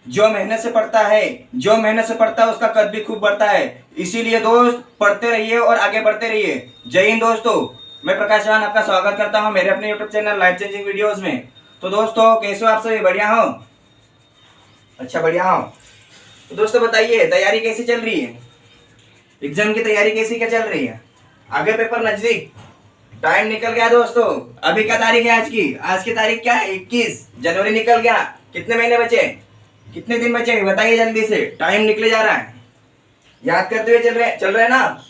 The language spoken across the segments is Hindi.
जो मेहनत से पढ़ता है, जो मेहनत से पढ़ता है उसका कद भी खूब बढ़ता है। इसीलिए दोस्त पढ़ते रहिए और आगे बढ़ते रहिए। जय हिंद दोस्तों। मैं प्रकाश चौहान आपका स्वागत करता हूं मेरे अपने YouTube channel life changing videos में। तो दोस्तों कैसे हो आप सभी? बढ़िया हो? अच्छा, बढ़िया हो। तो दोस्तों बताइए, तैयारी कैसी चल रही है? एग्जाम की तैयारी कैसी क्या चल रही है? आगे पेपर नजदीक, टाइम निकल गया दोस्तों। अभी क्या तारीख है आज की? आज की तारीख क्या है? 21 जनवरी निकल गया। कितने महीने बचे? कितने दिन बचे बताइए जल्दी से, टाइम निकले जा रहा है। याद करते हुए चल रहे ना।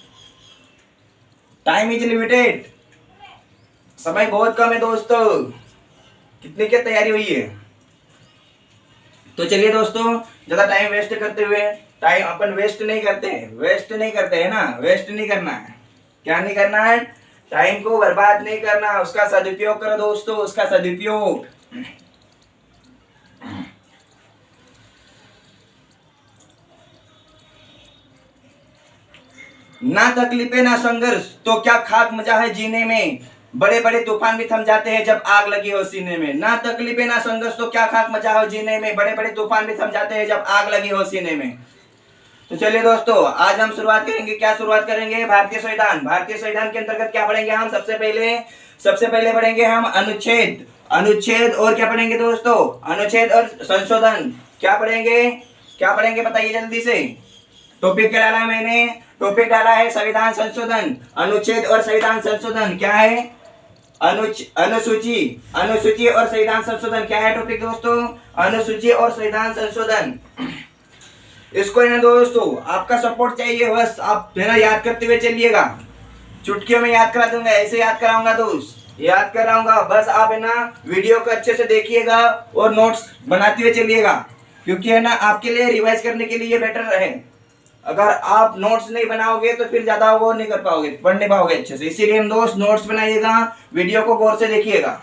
टाइम इज लिमिटेड, समय बहुत कम है दोस्तों। कितनी क्या तैयारी हुई है? तो चलिए दोस्तों, ज्यादा टाइम वेस्ट करते हुए, टाइम अपन वेस्ट नहीं करते हैं ना, वेस्ट नहीं करना है। क्या नहीं करना है? टाइम को बर्बाद नहीं करना, उसका सदुपयोग करो दोस्तों, उसका सदुपयोग। ना तकलीफे ना संघर्ष तो क्या खाक मजा है जीने में। बड़े बड़े तूफान भी थम जाते हैं जब आग लगी हो सीने में। ना तकलीफे ना संघर्ष तो क्या खाक मचा हो जीने में। बड़े बड़े तूफान भी थम जाते हैं जब आग लगी हो सीने में। तो चलिए दोस्तों, आज हम शुरुआत करेंगे। क्या शुरुआत करेंगे? भारतीय संविधान। भारतीय संविधान के अंतर्गत क्या पढ़ेंगे हम? सबसे पहले पढ़ेंगे हम अनुच्छेद। अनुच्छेद और क्या पढ़ेंगे दोस्तों? अनुच्छेद और संशोधन। क्या पढ़ेंगे बताइए जल्दी से। टॉपिक क्या डाला है मैंने? टॉपिक डाला है संविधान संशोधन। अनुच्छेद और संविधान संशोधन क्या है? अनुसूची। अनुसूची और संविधान संशोधन क्या है टॉपिक दोस्तों? अनुसूची और संविधान संशोधन। इसको है ना दोस्तों, आपका सपोर्ट चाहिए। बस आप है ना याद करते हुए चलिएगा। चुटकियों में याद करा दूंगा, ऐसे याद कराऊंगा दोस्त, याद कराऊंगा। बस आप है ना वीडियो को अच्छे से देखिएगा और नोट्स बनाते हुए चलिएगा, क्योंकि है ना आपके लिए रिवाइज करने के लिए बेटर रहे। अगर आप नोट्स नहीं बनाओगे तो फिर ज्यादा वो नहीं कर पाओगे, पढ़ नहीं पाओगे अच्छे से। इसीलिए हम दोस्त नोट्स बनाइएगा, वीडियो को गौर से देखिएगा।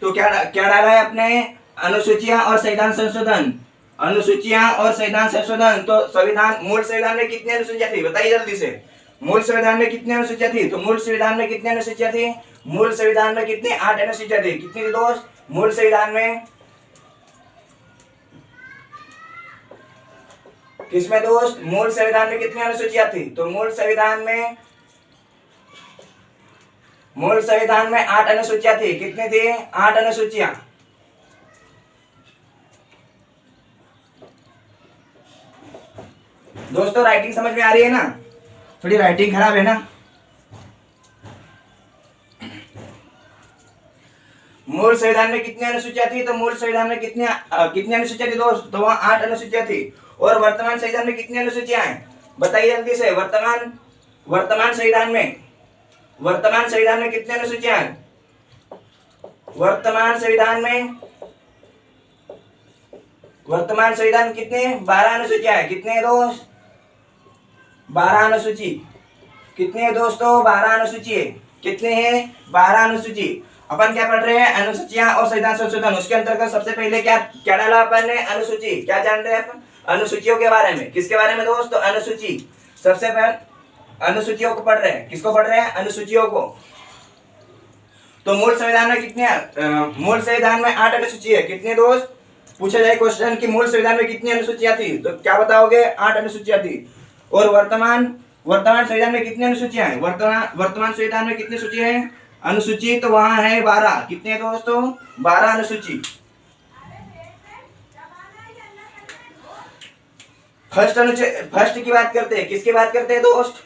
तो क्या क्या डाला है अपने? अनुसूचियां और संविधान संशोधन। अनुसूचियां और संविधान संशोधन। तो संविधान, मूल संविधान में कितनी अनुसूचियां थी बताइए जल्दी से। मूल संविधान में कितनी अनुसूचियां थी? तो मूल संविधान में कितनी अनुसूचियां थी? मूल संविधान में कितनी? 8 अनुसूचियां थी। कितनी थी दोस्त मूल संविधान में? किसमें दोस्त? मूल संविधान में कितनी अनुसूचियां थी? तो मूल संविधान में 8 अनुसूचियां थी। कितनी थी? 8 अनुसूचियां। दोस्तों राइटिंग समझ में आ रही है ना? थोड़ी राइटिंग खराब है ना। मूल संविधान में कितनी अनुसूचियां थी? तो मूल संविधान में कितनी अनुसूचियां थी दोस्त? तो वहां 8 अनुसूचियां थी। और वर्तमान संविधान में कितनी अनुसूचियां हैं बताइए जल्दी से। वर्तमान संविधान में कितनी अनुसूचियां हैं? वर्तमान संविधान कितने? 12 अनुसूचियां हैं। कितने दोस्त? 12 अनुसूची। कितने है दोस्तों? 12 अनुसूची है। कितने हैं? 12 अनुसूची। अपन क्या पढ़ रहे हैं? अनुसूचियां और संविधान संशोधन। उसके अंतर्गत सबसे पहले क्या क्या डाला अपन ने? अनुसूची। क्या जान रहे हैं अपन? अनुसूचियों के बारे में। किसके बारे में दोस्तों? अनुसूची। सबसे पहले अनुसूचियों को पढ़ रहे हैं। किसको पढ़ रहे हैं? अनुसूचियों को। तो मूल संविधान में 8 अनुसूची है। कितने दोस्त? पूछा जाए क्वेश्चन कि मूल संविधान में कितनी अनुसूचियां थी, तो क्या बताओगे? 8 अनुसूचियां थी। और वर्तमान संविधान में कितनी अनुसूचियां हैं? वर्तमान संविधान में कितनी सूची है? अनुसूची तो वहां है 12। कितने दोस्तों? 12 अनुसूची। फर्स्ट की बात करते हैं। किसकी बात करते हैं दोस्त?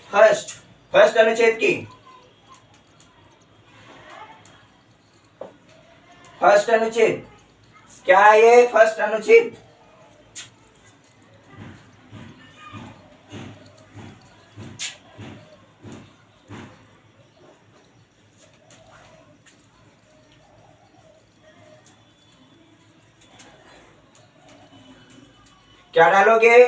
फर्स्ट अनुच्छेद की। फर्स्ट अनुच्छेद क्या है ये? फर्स्ट अनुच्छेद। क्या डालोगे?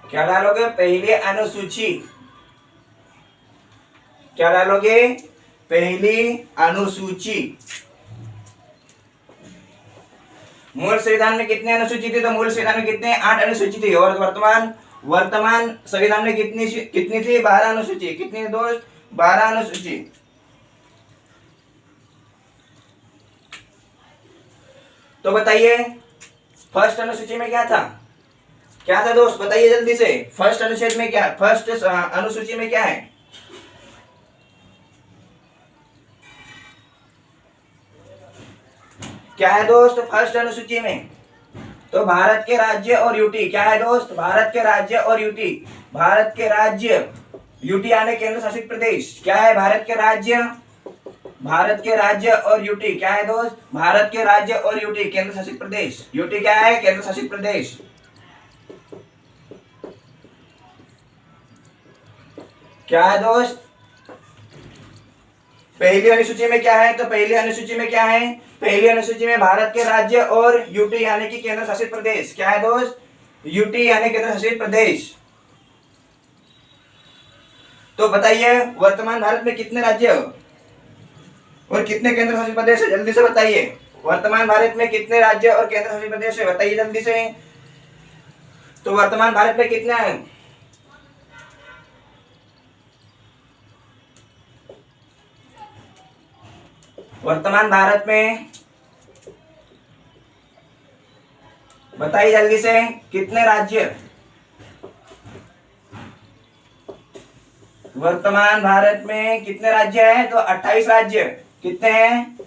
क्या डालोगे? पहली अनुसूची। क्या डालोगे? पहली अनुसूची। मूल संविधान में कितने अनुसूची थी? तो मूल संविधान में कितने? 8 अनुसूची थी। और वर्तमान संविधान में कितनी थी? 12 अनुसूची। कितनी दोस्त? 12 अनुसूची। तो बताइए फर्स्ट अनुसूची में क्या था? क्या था दोस्त? बताइए जल्दी से। फर्स्ट अनुच्छेद में क्या? फर्स्ट अनुसूची में क्या है? क्या है दोस्त फर्स्ट अनुसूची में? तो भारत के राज्य और यूटी। क्या है दोस्त? भारत के राज्य और यूटी। भारत के राज्य, यूटी यानी केंद्र शासित प्रदेश। क्या है? भारत के राज्य, भारत के राज्य और यूटी। क्या है दोस्त? भारत के राज्य और यूटी केंद्र शासित प्रदेश। यूटी क्या है? केंद्र शासित प्रदेश। क्या है दोस्त? पहली अनुसूची में क्या है? तो पहली अनुसूची में क्या है? पहली अनुसूची में भारत के राज्य और यूटी यानी कि केंद्र शासित प्रदेश। क्या है दोस्त? यूटी यानी केंद्र शासित प्रदेश। तो बताइए वर्तमान भारत में कितने राज्य और कितने केंद्र शासित प्रदेश है? जल्दी से बताइए। वर्तमान भारत में कितने राज्य और केंद्र शासित प्रदेश है? बताइए जल्दी से। तो वर्तमान भारत में कितने हैं? वर्तमान भारत में बताइए जल्दी से कितने राज्य? वर्तमान भारत में कितने राज्य हैं? तो 28 राज्य। कितने हैं?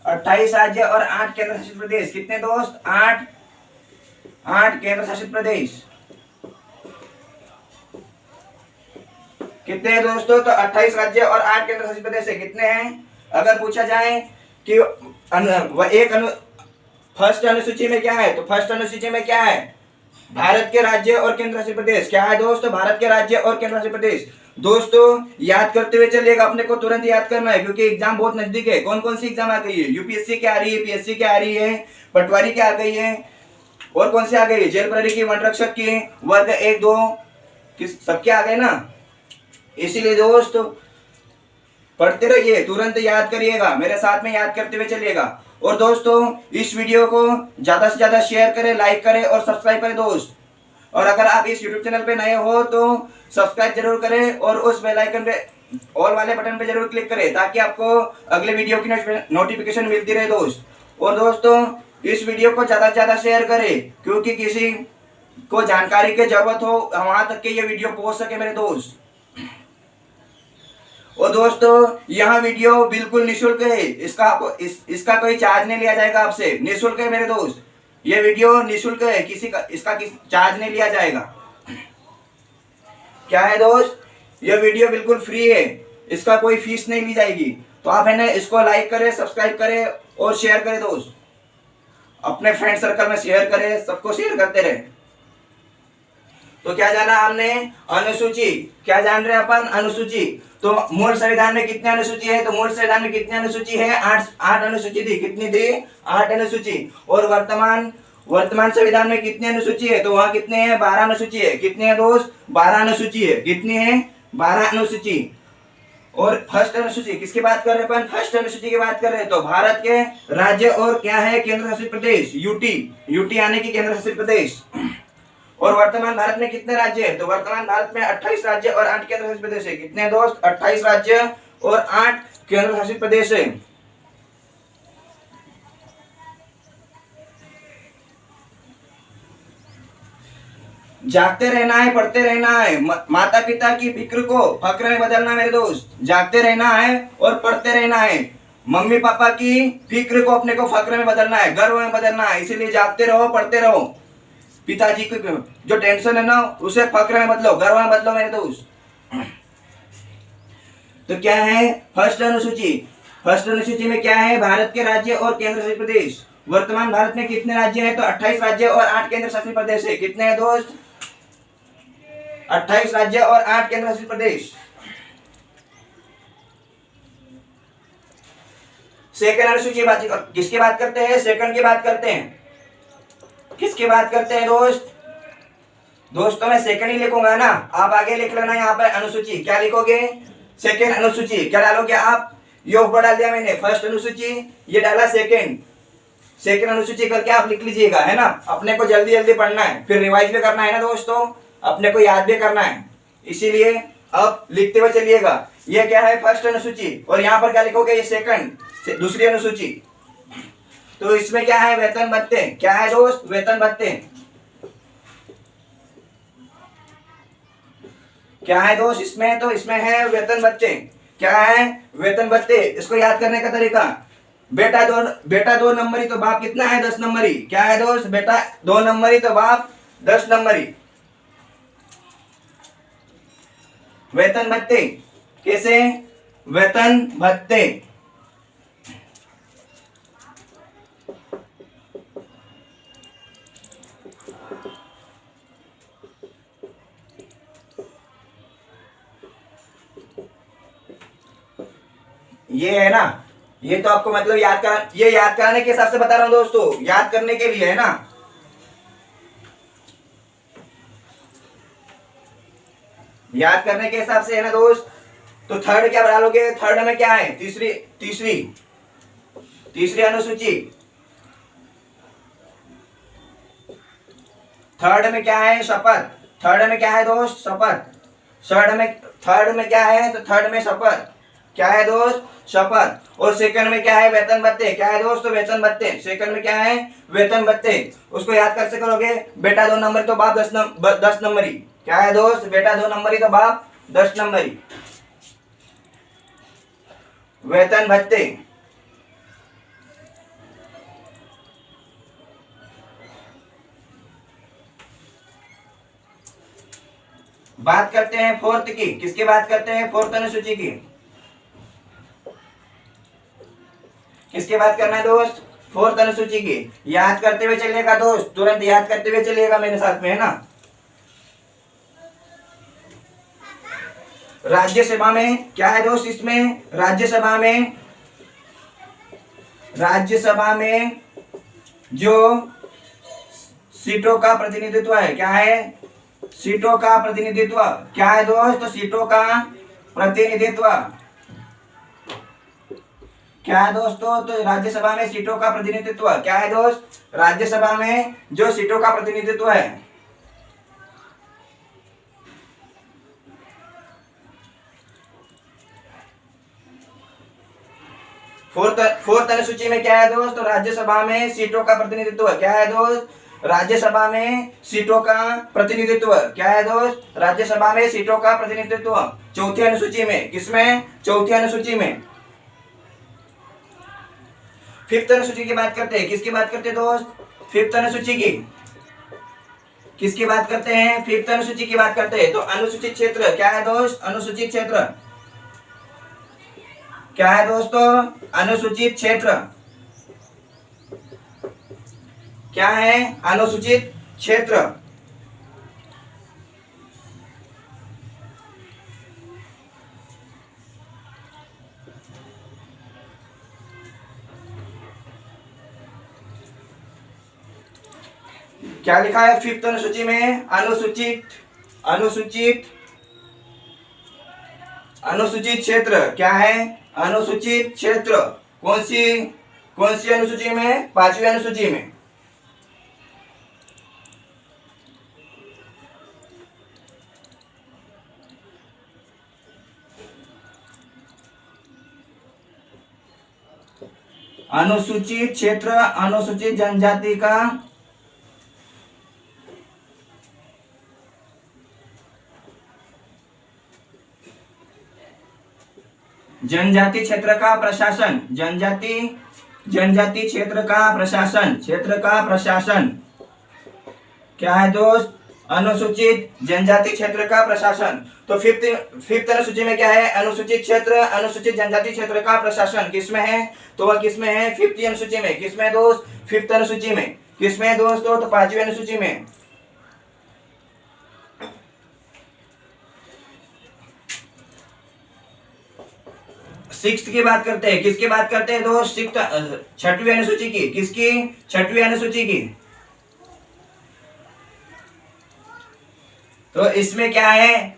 28 राज्य और 8 केंद्र शासित प्रदेश। कितने दोस्त? 8 केंद्र शासित प्रदेश। कितने हैं दोस्तों? तो 28 राज्य और 8 केंद्र शासित प्रदेश है। कितने हैं? अगर पूछा जाए कि फर्स्ट अनुसूची में क्या है? तो फर्स्ट अनुसूची में क्या है? भारत के राज्य और केंद्र शासित प्रदेश। क्या है दोस्तों? भारत के राज्य और केंद्र शासित प्रदेश। दोस्तों याद करते हुए चलिएगा, अपने को तुरंत याद करना है क्योंकि एग्जाम बहुत नजदीक है। कौन कौन सी एग्जाम आ गई है? यूपीएससी क्या आ रही है, पीएससी क्या आ रही है, पटवारी क्या आ गई है, और कौन सी आ गई है? जेल प्रहरी की, वन रक्षक की, वर्ग 1 2 सबके आ गए ना। इसीलिए दोस्त पढ़ते रहिए, तुरंत याद करिएगा, मेरे साथ में याद करते हुए चलिएगा। और दोस्तों इस वीडियो को ज्यादा से ज्यादा शेयर करें, लाइक करें और सब्सक्राइब करें दोस्त। और अगर आप इस यूट्यूब चैनल पे नए हो तो सब्सक्राइब जरूर करें और उस बेल आइकन पे ऑल वाले बटन पे जरूर क्लिक करें ताकि आपको अगले वीडियो की नोटिफिकेशन मिलती रहे दोस्त। और दोस्तों इस वीडियो को ज्यादा से ज्यादा शेयर करें क्योंकि किसी को जानकारी की जरूरत हो वहां तक के ये वीडियो पहुंच सके मेरे दोस्त। और दोस्तों यह वीडियो बिल्कुल निःशुल्क है, इसका कोई चार्ज नहीं लिया जाएगा आपसे, निःशुल्क है मेरे दोस्त। ये वीडियो निःशुल्क है, इसका चार्ज नहीं लिया जाएगा। क्या है दोस्त? ये वीडियो बिल्कुल फ्री है, इसका कोई फीस नहीं ली जाएगी। तो आप है ना इसको लाइक करें, सब्सक्राइब करें और शेयर करें दोस्त। अपने फ्रेंड सर्कल में शेयर करें, सबको शेयर करते रहे। तो क्या जाना हमने? अनुसूची। क्या जान रहे अपन? अनुसूची। तो मूल संविधान में कितने अनुसूची है? तो मूल संविधान में कितनी अनुसूची है? 8 अनुसूची थी। कितनी थी? 8 अनुसूची। और वर्तमान संविधान में कितनी अनुसूची है? तो वहां कितने हैं? 12 अनुसूची है। कितने हैं दोस्त? 12 अनुसूची है। कितनी है? 12 अनुसूची। और फर्स्ट अनुसूची किसकी बात कर रहे हैं अपन? फर्स्ट अनुसूची की बात कर रहे हैं। तो भारत के राज्य और क्या है? केंद्र शासित प्रदेश, यूटी यानी कि केंद्र शासित प्रदेश। और वर्तमान भारत में कितने राज्य हैं? तो वर्तमान भारत में 28 राज्य और 8 केंद्र शासित प्रदेश है। कितने दोस्त? 28 राज्य और 8 केंद्र शासित प्रदेश है। जागते रहना है, पढ़ते रहना है, माता पिता की फिक्र को फक्र में बदलना मेरे दोस्त। जागते रहना है और पढ़ते रहना है, मम्मी पापा की फिक्र को अपने को फक्र में बदलना है, गर्व में बदलना है। इसीलिए जागते रहो, पढ़ते रहो। पिताजी की जो टेंशन है ना उसे फक्र में बदलो, गर्व में बदलो मेरे दोस्त। तो क्या है फर्स्ट अनुसूची? फर्स्ट अनुसूची में क्या है? भारत के राज्य और केंद्र शासित प्रदेश। वर्तमान भारत में कितने राज्य हैं? तो 28 राज्य और 8 केंद्र शासित प्रदेश है। कितने हैं दोस्त? 28 राज्य और 8 केंद्र शासित प्रदेश। सेकंड अनुसूची की बात किसकी बात करते हैं? सेकंड की बात करते हैं। किसकी बात करते हैं दोस्त? दोस्तों मैं सेकंड ही लिखूंगा ना, आप आगे लिख लेना यहाँ पर अनुसूची। क्या लिखोगे? सेकंड अनुसूची। क्या डालोगे आप? ये ऊपर डाल दिया मैंने फर्स्ट अनुसूची, ये डाला सेकंड। सेकंड अनुसूची करके आप लिख लीजिएगा, है ना। अपने को जल्दी जल्दी पढ़ना है, फिर रिवाइज भी करना है ना दोस्तों, अपने को याद भी करना है, इसीलिए अब लिखते हुए चलिएगा। ये क्या है, फर्स्ट अनुसूची, और यहाँ पर क्या लिखोगे, ये सेकंड दूसरी अनुसूची। तो इसमें क्या है, वेतन भत्ते। क्या है दोस्त, वेतन भत्ते। क्या है दोस्त इसमें, तो इसमें है वेतन भत्ते। क्या है, वेतन भत्ते। इसको याद करने का तरीका, बेटा दो नंबरी तो बाप कितना है, 10 नंबरी। क्या है दोस्त, बेटा 2 नंबरी तो बाप 10 नंबरी। वेतन भत्ते कैसे, वेतन भत्ते। ये है ना, ये तो आपको मतलब ये याद कराने के हिसाब से बता रहा हूं दोस्तों, याद करने के लिए, है ना। याद करने के हिसाब से, है ना दोस्त। तो थर्ड क्या डालोगे, थर्ड में क्या है, तीसरी अनुसूची। थर्ड में क्या है, शपथ। थर्ड में क्या है दोस्त, शपथ। थर्ड में क्या है, तो थर्ड में शपथ। क्या है दोस्त, शपथ। और सेकंड में क्या है, वेतन भत्ते। क्या है दोस्त, तो वेतन भत्ते। सेकंड में क्या है, वेतन भत्ते। उसको याद कैसे करोगे, बेटा 2 नंबर तो बाप 10 नंबरी। क्या है दोस्त, बेटा 2 नंबरी तो बाप 10 नंबरी। वेतन भत्ते। बात करते हैं फोर्थ की। किसकी बात करते हैं, फोर्थ अनुसूची की। किसकी बात करना है दोस्त, फोर्थ अनुसूची की। याद करते हुए चलिएगा दोस्त, तुरंत याद करते हुए चलिएगा मेरे साथ में, है ना। राज्यसभा में क्या है दोस्त, इसमें राज्यसभा में जो सीटों का प्रतिनिधित्व है। क्या है, सीटों का प्रतिनिधित्व। क्या है दोस्त, तो सीटों का प्रतिनिधित्व। क्या है दोस्तों, तो राज्यसभा में सीटों का प्रतिनिधित्व। क्या है दोस्त, राज्यसभा में जो सीटों का प्रतिनिधित्व है। फोर्थ अनुसूची में क्या है दोस्त, तो राज्यसभा में सीटों का प्रतिनिधित्व। क्या है दोस्त, राज्यसभा में सीटों का प्रतिनिधित्व। क्या है दोस्त, राज्यसभा में सीटों का प्रतिनिधित्व। चौथी अनुसूची में, किसमें, चौथी अनुसूची में। फिफ्थ अनुसूची की बात करते हैं। किसकी बात करते हैं दोस्त, फिफ्थ अनुसूची की। किसकी बात करते हैं, फिफ्थ अनुसूची की बात करते हैं। तो अनुसूचित क्षेत्र। क्या है दोस्त, अनुसूचित क्षेत्र। क्या है दोस्तों, अनुसूचित क्षेत्र। क्या है, अनुसूचित क्षेत्र। क्या लिखा है फिफ्थ अनुसूची में, अनुसूचित क्षेत्र। क्या है, अनुसूचित क्षेत्र। कौन सी अनुसूची में, 5वीं अनुसूची में। अनुसूचित क्षेत्र अनुसूचित जनजाति का जनजाति क्षेत्र का प्रशासन। जनजाति क्षेत्र का प्रशासन। क्या है दोस्त, अनुसूचित जनजाति क्षेत्र का प्रशासन। तो फिफ्थ अनुसूची में क्या है, अनुसूचित क्षेत्र अनुसूचित जनजाति क्षेत्र का प्रशासन। किसमें है, तो वह किसमें है, फिफ्थ अनुसूची में। किसमें दोस्त, फिफ्थ अनुसूची में। किसमें दोस्तों, तो 5वीं अनुसूची में। सिक्स्थ की बात करते हैं। किसकी बात करते हैं दोस्त, छठवीं अनुसूची की। किसकी, छठवीं अनुसूची की। तो इसमें क्या है,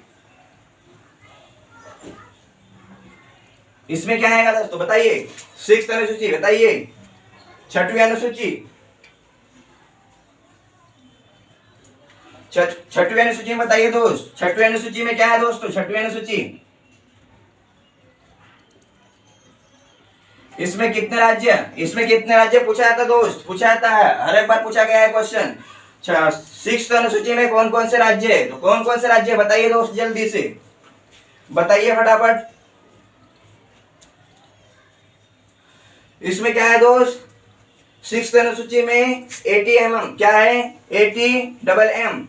इसमें क्या है दोस्तों, बताइए। सिक्स्थ अनुसूची बताइए, छठवीं अनुसूची, छठवीं अनुसूची में बताइए दोस्त, छठवीं अनुसूची में क्या है दोस्तों? छठवीं अनुसूची, इसमें कितने राज्य, इसमें कितने राज्य पूछा जाता दोस्त? पूछा जाता है, हर एक बार पूछा गया है क्वेश्चन। सिक्स्थ अनुसूची में कौन कौन से राज्य है? तो कौन कौन से राज्य बताइए दोस्त, जल्दी से बताइए फटाफट। इसमें क्या है दोस्त? सिक्स्थ अनुसूची में ATMM क्या है? ATMM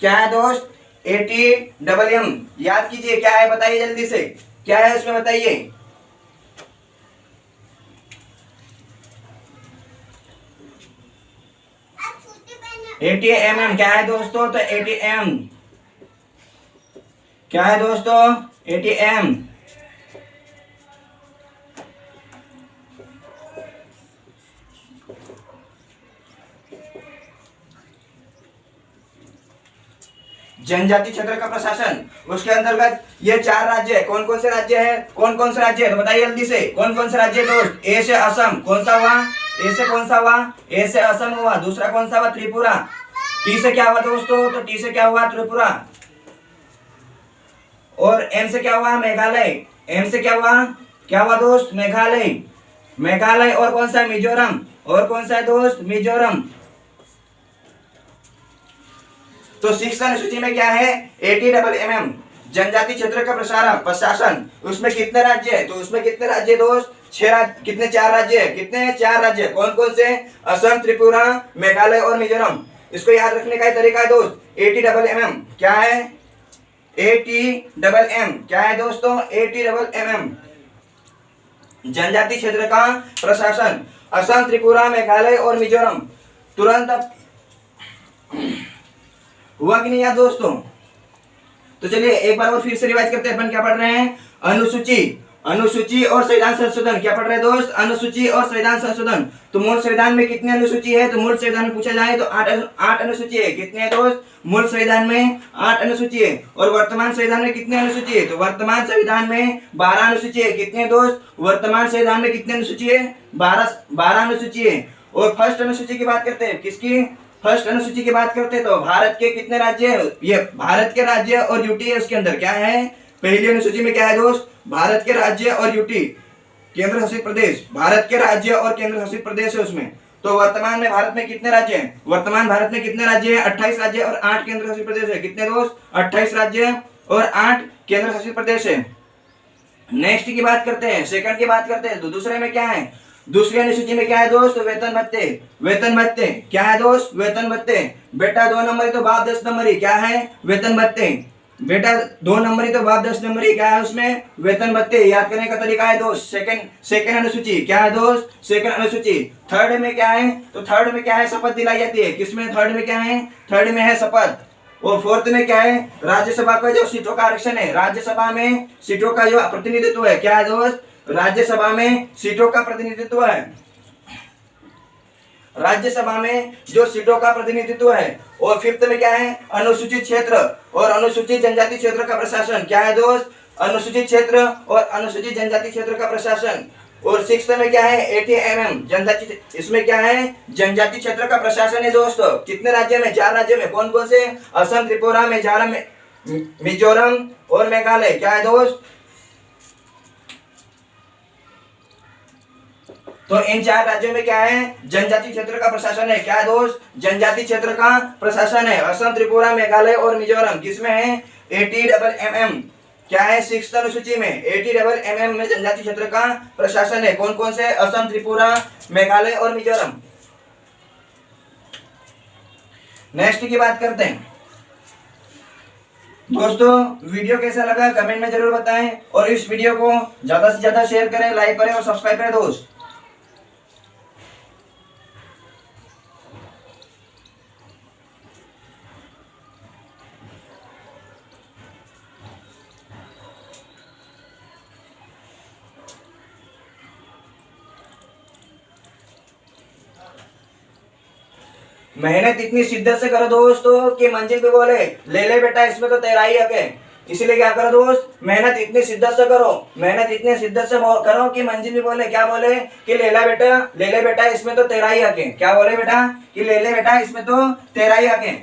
क्या है दोस्त? ATMM याद कीजिए, क्या है बताइए जल्दी से, क्या है उसमें बताइए। ATMM क्या है दोस्तों? तो ATM क्या है दोस्तों? ATM जनजाति क्षेत्र का प्रशासन, उसके अंतर्गत ये 4 राज्य है। कौन कौन से राज्य है? कौन कौन से राज्य है? तो बताइए जल्दी से, कौन कौन से राज्य दोस्त? ए से असम, कौन सा हुआ? ए से कौन सा हुआ? ए से असम हुआ। दूसरा कौन सा हुआ? त्रिपुरा। टी से क्या हुआ दोस्तों? तो टी से क्या हुआ? त्रिपुरा। और एम से क्या हुआ? मेघालय। एम से क्या हुआ? क्या हुआ दोस्त? मेघालय। मेघालय। और कौन सा? मिजोरम। और कौन सा है दोस्त? मिजोरम। तो सिक्स्थ अनुसूची में क्या है? ATMM जनजाति क्षेत्र का प्रशासन, उसमें कितने राज्य है? तो उसमें कितने राज्य दोस्त? 6 राज्य। कितने? 4 राज्य है। कितने? 4 राज्य। कौन कौन से? असम, त्रिपुरा, मेघालय और मिजोरम। इसको याद रखने का तरीका है दोस्त, ATMM क्या है? ATMM क्या है दोस्तों? ATMM जनजाति क्षेत्र का प्रशासन, असम, त्रिपुरा, मेघालय और मिजोरम। तुरंत हुआ कि नहीं याद दोस्तों? तो चलिए एक बार और फिर से रिवाइज करते हैं। अपन क्या पढ़ रहे हैं? अनुसूची, अनुसूची और संविधान संशोधन। क्या पढ़ रहे हैं दोस्त? अनुसूची और संविधान संशोधन। तो मूल संविधान में कितनी अनुसूची है? तो मूल संविधान में पूछा जाए तो 8 अनुसूची है। कितने है दोस्त? मूल संविधान में 8 अनुसूची है। और वर्तमान संविधान में कितनी अनुसूची है? तो वर्तमान संविधान में 12 अनुसूची है। कितने दोस्त? वर्तमान संविधान में कितनी अनुसूची है? 12 अनुसूची है। और फर्स्ट अनुसूची की बात करते हैं, किसकी? फर्स्ट अनुसूची की बात करते हैं तो भारत के कितने राज्य है? ये भारत के राज्य और यूटी है। उसके अंदर क्या है? पहली अनुसूची में क्या है दोस्त? भारत के राज्य और यूटी, केंद्र शासित प्रदेश। भारत के राज्य और केंद्र शासित प्रदेश है उसमें। तो वर्तमान में भारत में कितने राज्य हैं? वर्तमान भारत में कितने राज्य हैं? 28 राज्य और 8 केंद्र शासित प्रदेश है। कितने दोस्त? 28 राज्य और 8 केंद्र शासित प्रदेश है। नेक्स्ट की बात करते हैं, सेकंड की बात करते हैं। तो दूसरे में क्या है? दूसरी अनुसूची में क्या है दोस्त? वेतन भत्ते। वेतन भत्ते क्या है दोस्त? वेतन भत्ते। बेटा 2 नंबरी तो बाप 10 नंबरी, क्या है? वेतन भत्ते। बेटा 2 नंबरी तो बाप 10 नंबरी, क्या है उसमें? वेतन भत्ते। याद करने का तरीका है दोस्त, सेकंड अनुसूची। क्या है दोस्त? सेकंड अनुसूची। थर्ड में क्या है? तो थर्ड में क्या है? शपथ दिलाई जाती है। किसमें? थर्ड में क्या है? थर्ड में है शपथ। और फोर्थ में क्या है? राज्यसभा का जो सीटों का आरक्षण है, राज्यसभा में सीटों का जो प्रतिनिधित्व है, क्या है दोस्त? राज्यसभा में सीटों का प्रतिनिधित्व है। राज्यसभा में जो सीटों का प्रतिनिधित्व है। और फिफ्थ में क्या है? अनुसूचित क्षेत्र और अनुसूचित जनजाति क्षेत्र का प्रशासन। क्या है दोस्त? अनुसूचित क्षेत्र और अनुसूचित जनजाति क्षेत्र का प्रशासन। और सिक्स्थ में क्या है? ATMM जनजाति, इसमें क्या है? जनजाति क्षेत्र का प्रशासन है दोस्तों। कितने राज्य में? 4 राज्य में। कौन कौन से? असम, त्रिपुरा, मिजोरम और मेघालय। क्या है दोस्त? तो इन 4 राज्यों में क्या है? जनजाति क्षेत्र का प्रशासन है। क्या है दोस्त? जनजाति क्षेत्र का प्रशासन है। असम, त्रिपुरा, मेघालय और मिजोरम किसमें है? ATMM क्या है? सिक्स्थ अनुसूची में ATMM में जनजाति क्षेत्र का प्रशासन है। कौन कौन से? असम, त्रिपुरा, मेघालय और मिजोरम। नेक्स्ट की बात करते हैं दोस्तों। वीडियो कैसा लगा कमेंट में जरूर बताएं और इस वीडियो को ज्यादा से ज्यादा शेयर करें, लाइक करें और सब्सक्राइब करें दोस्त। मेहनत इतनी शिद्दत से करो दोस्तों कि मंजिल पे बोले ले ले बेटा, इसमें तो तेरा ही हक है। इसीलिए क्या करो दोस्त, मेहनत इतनी शिद्दत से करो, मेहनत इतनी शिद्दत से करो कि मंजिल भी बोले, क्या बोले कि ले ले बेटा इसमें तो तेरा ही हक है। क्या बोले बेटा कि ले बेटा इसमें तो तेरा ही हक है।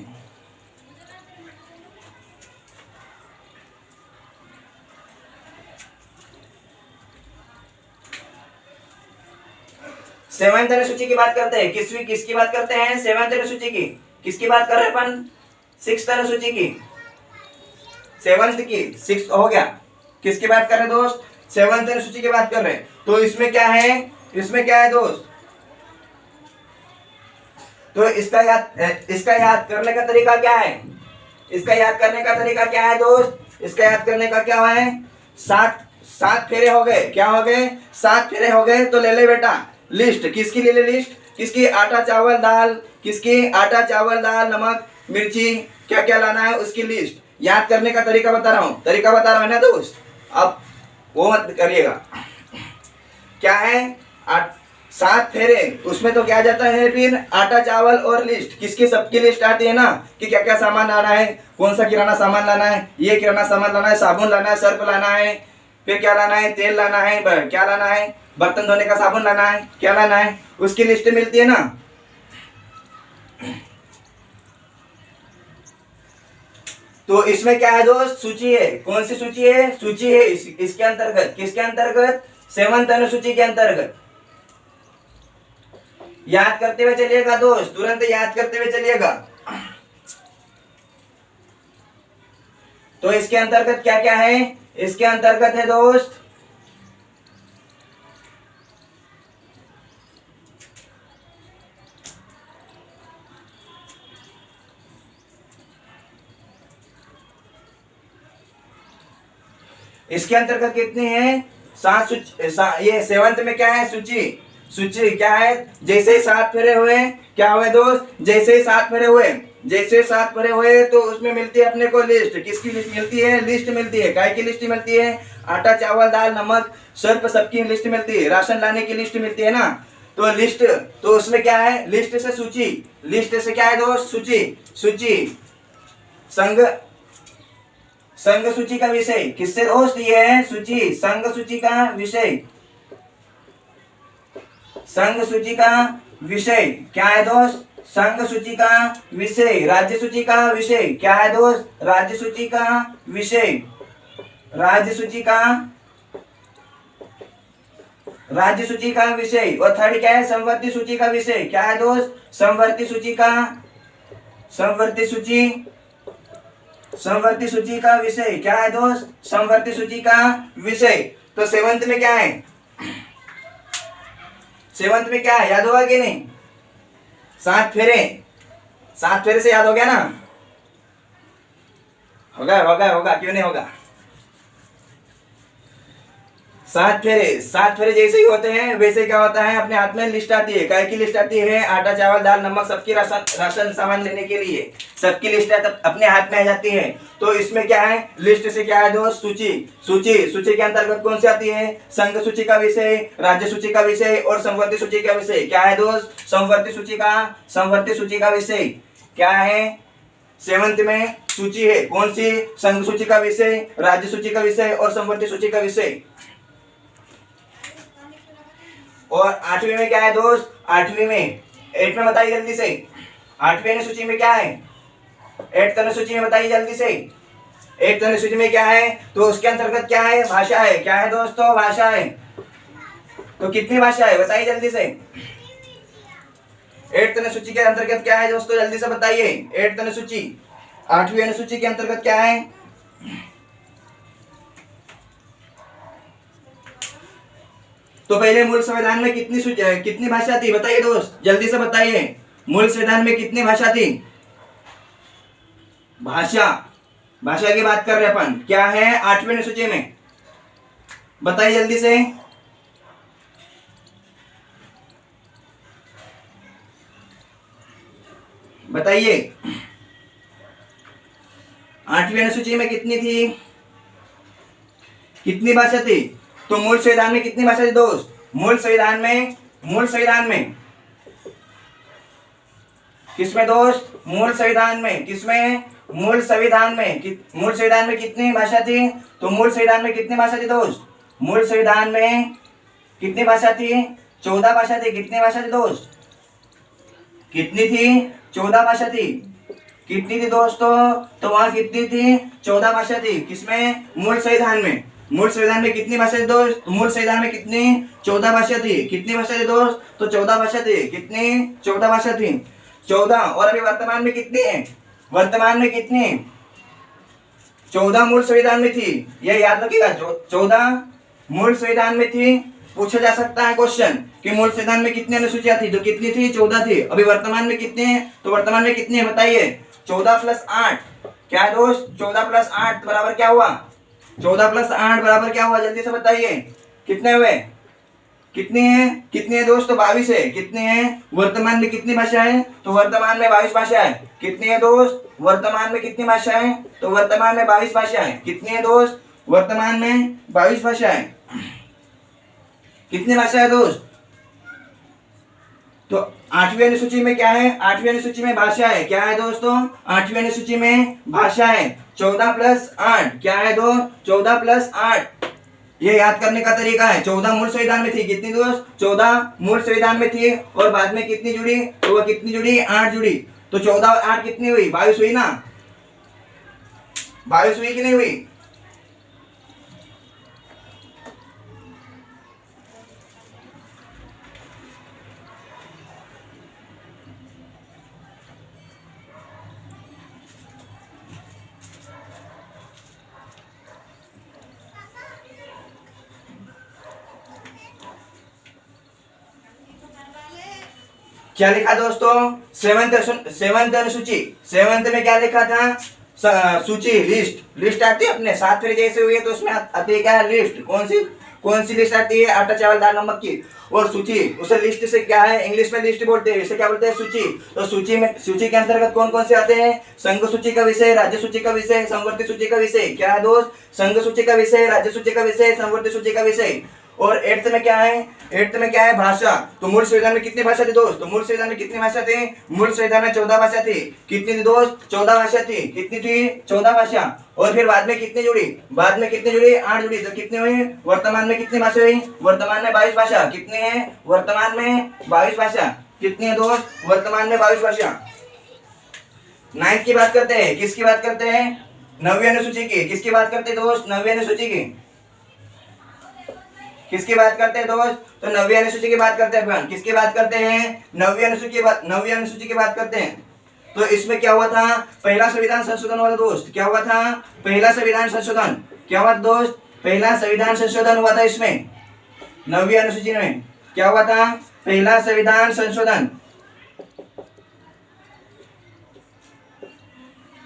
सेवंथ अनुसूची की बात करते हैं। किसकी बात करते हैं? सेवंथ अनुसूची की। किसकी बात कर रहे हैं अपन? सिक्स्थ अनुसूची की। सेवंथ की सिक्स हो गया। किसकी बात कर रहे हैं दोस्त? सेवंथ अनुसूची की बात कर रहे हैं। तो इसमें क्या है, इसमें क्या है दोस्त? तो इसका याद करने का तरीका क्या है? इसका याद करने का तरीका क्या है दोस्त? इसका याद करने का क्या है? सात फेरे हो गए। क्या हो गए? 7 फेरे हो गए। तो ले बेटा लिस्ट। किसकी ले लिस्ट? किसकी? आटा चावल दाल। किसकी? आटा चावल दाल नमक मिर्ची क्या क्या लाना है उसकी लिस्ट। याद करने का तरीका बता रहा हूँ, तरीका बता रहा हूँ ना दोस्त, अब वो मत करिएगा। क्या है? 7 फेरे, उसमें तो क्या जाता है फिर? आटा चावल और लिस्ट। किसकी? सबकी लिस्ट आती है ना कि क्या क्या सामान लाना है, कौन सा किराना सामान लाना है, ये किराना सामान लाना है, साबुन लाना है, सर्फ लाना है, फिर क्या लाना है, तेल लाना है, क्या लाना है, बर्तन धोने का साबुन लाना है, क्या लाना है, उसकी लिस्ट मिलती है ना। तो इसमें क्या है दोस्त? सूची है। कौन सी सूची है? सूची है इसके अंतर्गत। किसके अंतर्गत? सेवंथ अनुसूची के अंतर्गत। याद करते हुए चलिएगा दोस्त, तुरंत याद करते हुए चलिएगा। तो इसके अंतर्गत क्या क्या है? इसके अंतर्गत है दोस्त इसके अंतर्गत कितनी है? 7 ये सेवंथ में क्या है? सूची क्या है? जैसे ही 7 फेरे हुए, क्या हुए दोस्त? जैसे ही 7 फेरे हुए तो उसमें मिलती है अपने को लिस्ट। किसकी लिस्ट मिलती है? लिस्ट मिलती है। काय की लिस्ट मिलती है? आटा चावल दाल नमक सर्फ सबकी लिस्ट मिलती है। राशन लाने की लिस्ट मिलती है ना। तो लिस्ट, तो उसमें क्या है? लिस्ट से सूची। लिस्ट से क्या है दोस्त? सूची। संघ सूची का विषय किससे दोस्त? ये है सूची। संघ सूची का विषय। संघ सूची का विषय क्या है दोस्त? संघ सूची का विषय। राज्य सूची का विषय क्या है दोस्त? राज्य सूची का विषय। राज्य सूची का विषय। और थर्ड क्या है? संवर्ती सूची का विषय। क्या है दोस्त? संवर्ती सूची का विषय। क्या है दोस्त? संवर्ती सूची का विषय। तो सेवंथ में क्या है? सेवंथ में क्या है? याद होगा कि नहीं? 7 फेरे से याद हो गया ना? होगा क्यों नहीं होगा? 7 फेरे जैसे ही होते हैं वैसे क्या होता है? अपने हाथ में लिस्ट आती है। काय की लिस्ट आती है? आटा चावल दाल नमक सबकी राशन सामान लेने के लिए सबकी लिस्ट अपने हाथ में आ जाती है। तो इसमें क्या है? लिस्ट से क्या है दोस्त? सूची के अंतर्गत कौन सी आती है? संघ सूची का विषय, राज्य सूची का विषय और संवर्ती सूची का विषय। क्या है दोस्त? संवर्ती सूची का विषय क्या है? सेवंथ में सूची है। कौन सी? संघ सूची का विषय, राज्य सूची का विषय और संवर्ती सूची का विषय। और 8वीं में क्या है दोस्त? 8वीं में 8 में बताइए जल्दी से। 8वीं अनुसूची में क्या है? 8th अनुसूची में बताइए जल्दी से। 8th अनुसूची में क्या है? तो उसके अंतर्गत क्या है? भाषा है। क्या है दोस्तों? भाषा है। तो कितनी भाषा है बताइए जल्दी से। 8th अनुसूची के अंतर्गत क्या है दोस्तों? जल्दी से बताइए। 8th अनुसूची 8वीं अनुसूची के अंतर्गत क्या है? तो पहले मूल संविधान में कितनी भाषा थी बताइए दोस्त, जल्दी से बताइए। मूल संविधान में कितनी भाषा थी? भाषा की बात कर रहे अपन। क्या है 8वीं अनुसूची में? बताइए जल्दी से। बताइए 8वीं अनुसूची में कितनी थी? कितनी भाषा थी? तो मूल संविधान में कितनी भाषा थी दोस्त? मूल संविधान में किसमें दोस्त? मूल संविधान में किसमें? मूल संविधान में कितनी भाषा थी? तो मूल संविधान में कितनी भाषा थी दोस्त? मूल संविधान में कितनी भाषा थी? 14 भाषा थी। कितनी भाषा थी दोस्त? कितनी थी? 14 भाषा थी। कितनी थी दोस्तों? तो वहां कितनी थी? 14 भाषा थी। किसमें? मूल संविधान में। मूल संविधान में कितनी भाषा थी दोस्त? मूल संविधान में कितनी? 14 भाषा थी। कितनी भाषा थी दोस्त? तो 14 भाषा थी। कितनी? 14 भाषा थी। 14। और अभी वर्तमान में कितनी है? वर्तमान में कितनी? 14 मूल संविधान में थी। ये याद रखिएगा, 14 मूल संविधान में थी। पूछा जा सकता है क्वेश्चन कि मूल संविधान में कितनी अनुसूचियां थी? तो कितनी थी? 14 थी। अभी वर्तमान में कितनी है? तो वर्तमान में कितनी है बताइए? 14 प्लस 8 क्या है दोस्त? 14 प्लस 8 बराबर क्या हुआ? 14 प्लस 8 बराबर क्या हुआ? जल्दी से बताइए कितने हुए? कितनी है दोस्त? तो 22 है। कितनी है? वर्तमान में कितनी भाषा है? तो वर्तमान में 22 भाषा है। कितनी है दोस्त? वर्तमान में कितनी भाषा है? तो वर्तमान में 22 भाषा है। कितनी है दोस्त? वर्तमान में 22 भाषा है। कितनी भाषा है दोस्त? तो 8वीं अनुसूची में क्या है? 8वीं अनुसूची में भाषा है। क्या है दोस्तों? 8वीं अनुसूची में भाषा है। 14 प्लस 8 क्या है दोस्त? 14 प्लस 8। ये याद करने का तरीका है। 14 मूल संविधान में थी। कितनी दोस्त? 14 मूल संविधान में थी। और बाद में कितनी जुड़ी? तो वह कितनी जुड़ी? 8 जुड़ी। तो 14 और 8 कितनी हुई? 22 हुई ना? 22 हुई कि नहीं हुई? क्या लिखा दोस्तों? सेवंथ अनुसूची। सेवंथ में क्या लिखा था? सूची, लिस्ट आती है अपने 7 फिर जैसे हुई है तो उसमें आती है क्या है? लिस्ट। कौन सी लिस्ट आती है? आटा चावल दाल नमक की। और सूची, उसे लिस्ट से क्या है? इंग्लिश में लिस्ट बोलते हैं। इसे क्या बोलते हैं? सूची। तो सूची के अंतर्गत कौन कौन से आते हैं? संघ सूची का विषय, राज्य सूची का विषय, संवर्ती सूची का विषय। क्या है दोस्त? संघ सूची का विषय, राज्य सूची का विषय, संवर्ती सूची का विषय। और 8th में क्या है? 8th में क्या है? भाषा। तो मूल संविधान में कितनी भाषा थी दोस्त? तो मूल संविधान में कितनी भाषा थी? मूल संविधान में 14 भाषा थी। कितनी थी दोस्त? 14 भाषा थी। कितनी थी? 14 भाषा। और फिर बाद में कितनी जुड़ी? बाद में कितनी जुड़ी? 8 जुड़ी। तो कितनी हुई? वर्तमान में कितनी भाषा हुई? वर्तमान में 22 भाषा। कितनी है? वर्तमान में 22 भाषा। कितनी है दोस्त? वर्तमान में 22 भाषा। 9th की बात करते हैं। किसकी बात करते हैं? 9वीं अनुसूची की। किसकी बात करते हैं दोस्त? 9वीं अनुसूची की। किसकी बात करते हैं दोस्त? तो 9वीं अनुसूची की बात करते हैं। किसकी बात करते हैं? 9वीं अनुसूची की बात करते हैं। तो इसमें क्या हुआ था? पहला संविधान संशोधन हुआ था दोस्त। क्या हुआ था? पहला संविधान संशोधन। क्या हुआ दोस्त? पहला संविधान संशोधन हुआ था इसमें। 9वीं अनुसूची में क्या हुआ था? पहला संविधान संशोधन।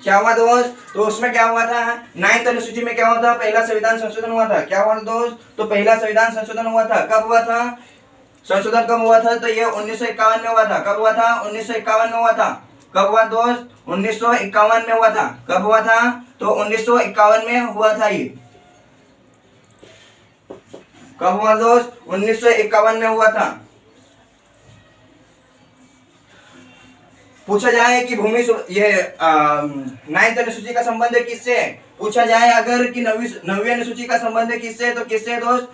क्या हुआ दोस्त? तो उसमें क्या हुआ था? 9th अनुसूची में क्या हुआ था? पहला संविधान संशोधन हुआ था। क्या हुआ था दोस्त? तो पहला संविधान संशोधन हुआ था। कब हुआ था? संशोधन कब हुआ था? तो ये 1951 में हुआ था। कब हुआ था? 1951 में हुआ था। कब हुआ दोस्त? 1951 में हुआ था। कब हुआ था? तो 1951 में हुआ था ये। कब हुआ दोस्त? 1951 में हुआ था। पूछा जाए कि ये 9th अनुसूची का संबंध किससे है? पूछा जाए अगर कि 9वीं अनुसूची का संबंध किससे है? तो किससे है दोस्त?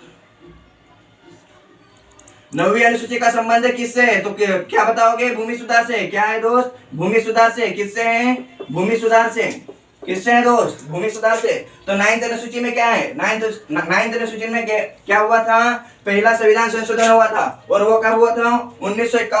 9वीं अनुसूची का संबंध किससे है? तो क्या बताओगे? भूमि सुधार से। क्या है दोस्त? भूमि सुधार से। किससे है? भूमि सुधार से। किससे है दोस्त? भूमि सुधार से। तो 9th अनुसूची में क्या है? 9th अनुसूची में क्या हुआ था? पहला संविधान संशोधन हुआ था। और वो कब हुआ था? 1951